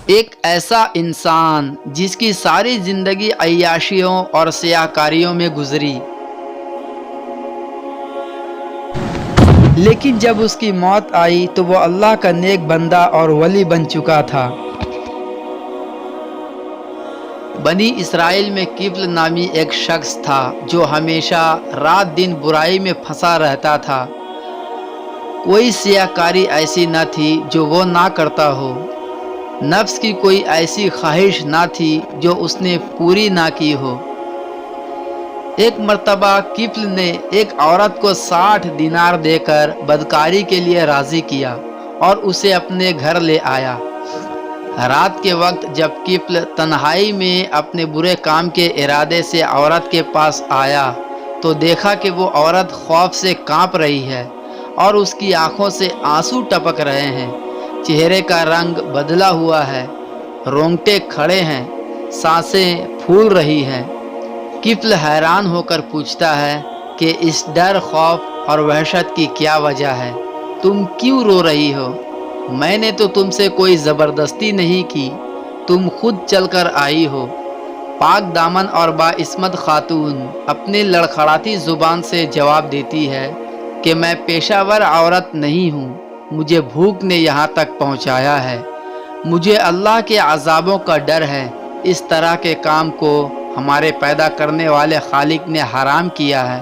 ایک ایسا انسان جس کی ساری زندگی عیاشیوں اور سیاہکاریوں میں گزری، لیکن جب اس کی موت آئی تو وہ اللہ کا نیک بندہ اور ولی بن چکا تھا۔ بنی اسرائیل میں کفل نامی ایک شخص تھا جو ہمیشہ رات دن برائی میں پھنسا رہتا تھا۔ کوئی سیاہکاری ایسی نہ تھی جو وہ نہ کرتا ہو، نفس کی کوئی ایسی خواہش نہ تھی جو اس نے پوری نہ کی ہو۔ ایک مرتبہ کفل نے ایک عورت کو 60 دینار دے کر بدکاری کے لیے راضی کیا اور اسے اپنے گھر لے آیا۔ رات کے وقت جب کفل تنہائی میں اپنے برے کام کے ارادے سے عورت کے پاس آیا تو دیکھا کہ وہ عورت خوف سے کانپ رہی ہے اور اس کی آنکھوں سے آنسو ٹپک رہے ہیں، چہرے کا رنگ بدلا ہوا ہے، رونگٹے کھڑے ہیں، سانسیں پھول رہی ہیں۔ کفل حیران ہو کر پوچھتا ہے کہ اس ڈر، خوف اور وحشت کی کیا وجہ ہے؟ تم کیوں رو رہی ہو؟ میں نے تو تم سے کوئی زبردستی نہیں کی، تم خود چل کر آئی ہو۔ پاک دامن اور باعصمت خاتون اپنی لڑکھڑاتی زبان سے جواب دیتی ہے کہ میں پیشہ ور عورت نہیں ہوں، مجھے بھوک نے یہاں تک پہنچایا ہے، مجھے اللہ کے عذابوں کا ڈر ہے۔ اس طرح کے کام کو ہمارے پیدا کرنے والے خالق نے حرام کیا ہے۔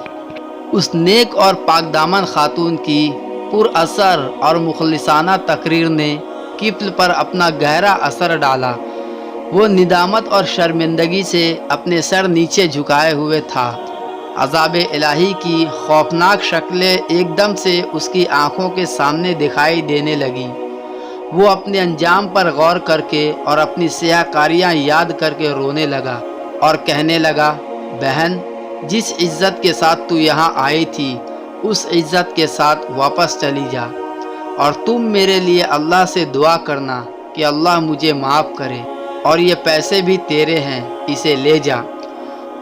اس نیک اور پاک دامن خاتون کی پر اثر اور مخلصانہ تقریر نے کفل پر اپنا گہرا اثر ڈالا۔ وہ ندامت اور شرمندگی سے اپنے سر نیچے جھکائے ہوئے تھا۔ عذاب الہی کی خوفناک شکلیں ایک دم سے اس کی آنکھوں کے سامنے دکھائی دینے لگیں۔ وہ اپنے انجام پر غور کر کے اور اپنی سیاہکاریاں یاد کر کے رونے لگا اور کہنے لگا، بہن، جس عزت کے ساتھ تو یہاں آئی تھی اس عزت کے ساتھ واپس چلی جا، اور تم میرے لیے اللہ سے دعا کرنا کہ اللہ مجھے معاف کرے، اور یہ پیسے بھی تیرے ہیں، اسے لے جا۔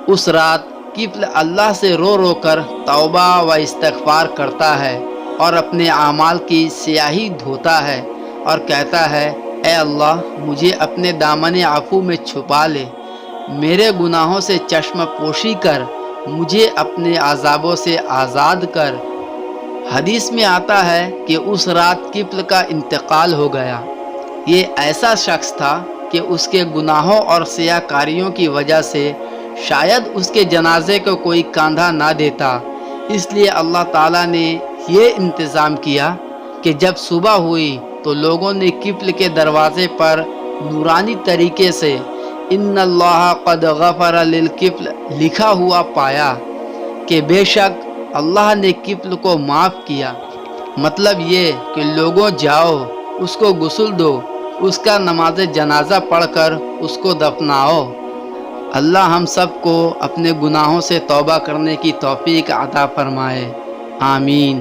اس رات کفل اللہ سے رو رو کر توبہ و استغفار کرتا ہے اور اپنے اعمال کی سیاہی دھوتا ہے اور کہتا ہے، اے اللہ، مجھے اپنے دامن عفو میں چھپا لے، میرے گناہوں سے چشم پوشی کر، مجھے اپنے عذابوں سے آزاد کر۔ حدیث میں آتا ہے کہ اس رات کفل کا انتقال ہو گیا۔ یہ ایسا شخص تھا کہ اس کے گناہوں اور سیاہکاریوں کی وجہ سے شاید اس کے جنازے کو کوئی کاندھا نہ دیتا، اس لیے اللہ تعالیٰ نے یہ انتظام کیا کہ جب صبح ہوئی تو لوگوں نے کفل کے دروازے پر نورانی طریقے سے ان اللہ قد غفر للکفل لکھا ہوا پایا کہ بے شک اللہ نے کفل کو معاف کیا۔ مطلب یہ کہ لوگوں، جاؤ، اس کو غسل دو، اس کا نماز جنازہ پڑھ کر اس کو دفناؤ۔ اللہ ہم سب کو اپنے گناہوں سے توبہ کرنے کی توفیق عطا فرمائے، آمین۔